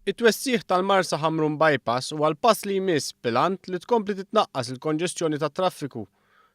It-Twessiegħ tal-Marsa-Ħamrun Byepass huwa l-pass li jmiss bilant li tkompli titnaqqas il-konġestjoni tat-traffiku.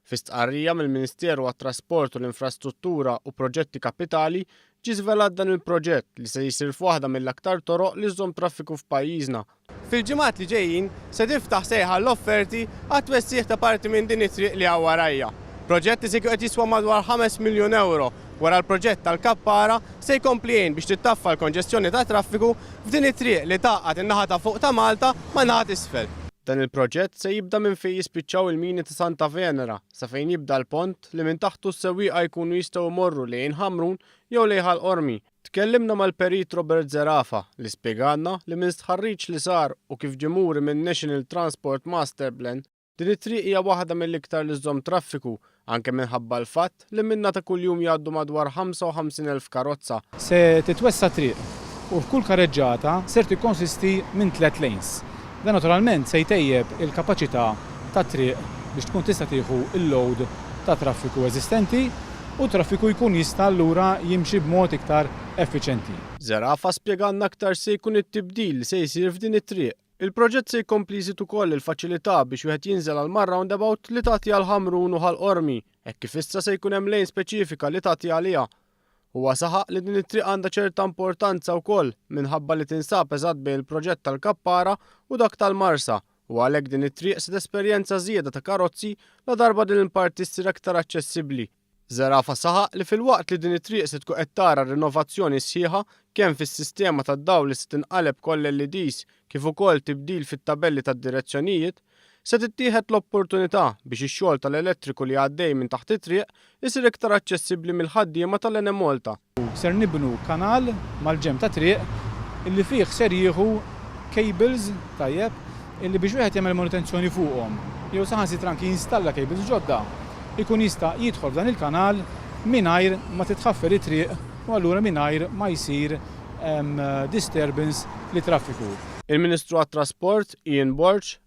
Fi stqarrija mill-Ministeru għat-Trasport u l-Infrastruttura u Proġetti Kapitali ġie żvelat dan il-proġett li se jsir f'waħda mill-aktar toroq li żżomm traffiku f'pajjiżna. Fil-ġimgħat li ġejjin se tiftaħ sejħa l-offerti għat-twessieħ ta' parti minn din it-triq li warajja. Proġett li se qed jiswa madwar 5 miljun euro. Wara l-proġett tal-Kappara se jkompli biex tittaffa l-konġestjoni ta' traffiku f'din it-triq li taqgħad in-naħa ta' fuq ta' Malta ma' naħa t'isfel. Dan il-proġett se jibda minn fejn jispiċċaw il-mini ta' Santa Venera sa fejn jibda l-pont li minn taħtu s-sewwieqa jkunu jistgħu jmorru lejn Ħamrun jew lejn l-Qormi. Tkellimna mal-perit Robert Zerafa li spjegalna li minn stħarriġ li sar u kif ġimuri minn National Transport Master Plan din it-triq hija waħda mill-iktar li żżomm traffiku anke minħabba l-fatt li minnha ta' kuljum jgħaddu madwar 55,000 karozza. Se titwessa triq u f'kull kareġġata ser tikkonsisti minn 3 lanes. Dan naturalment se jtejjeb il-kapaċità tat-triq biex tkun tista' tieħu il-load ta' traffiku eżistenti u traffiku jkun jista' allura jimxi b'mod iktar effiċjenti. Zerafa spjegalna aktar se jkun it-tibdil li se jsir f'din it-triq. Il-proġett se jkompli jżid ukoll il-faċilità biex wieħed jinżel għal mar-roundabout li tagħti għal Ħamrun u għall-Qormi, hekk kif issa se jkun hemm lejn speċifika li tagħti għaliha. Huwa saħaq li din it-triq għandha ċerta importanza wkoll minħabba li tinsab eżatt bejn il-proġett tal-Kappara u dak tal-Marsa u għalhekk din it-triq se tesperjenza żieda ta' karozzi la darba din il-parti ssir aktar aċċessibbli. Zerafa saħaq li fil-waqt li din it-triq se tkun qed tara rinnovazzjoni sħiħa kemm fis-sistema tad-dawl li se tinqaleb koll LEDs kif ukoll tibdil fit-tabelli tad-direzzjonijiet, se tittieħed l-opportunità biex ix-xogħol tal-elettriku li għaddej minn taħt it-triq isir iktar aċċessibbli mill-ħaddiema tal-Enemolta. Ser nibnu kanal mal-ġem ta' triq illi fih ser jieħu cables tajjeb illi biex wieħed jagħmel manutenzjoni fuqhom. Jew saħansitra anke jinstalla cables ġodda ikun jista' jidħol f'dan il-kanal mingħajr ma titħaffer it-triq u allura mingħajr ma jsir disturbance li traffiku. Il-Ministru għat-Trasport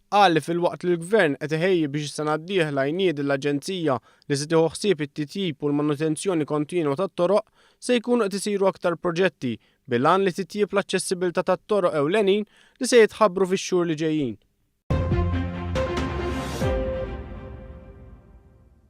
qal li fil-waqt li l-Gvern qed iħejji biex is-sena d-dieħla jniedi l-Aġenzija li se tieħu ħsieb it-titjib u l-manutenzjoni kontinwa tat-toroq se jkunu qed isiru aktar proġetti bil-għan li titjib l-aċċessibilità tat-toroq ewlenin li se jitħabbru fix-xhur li ġejjin.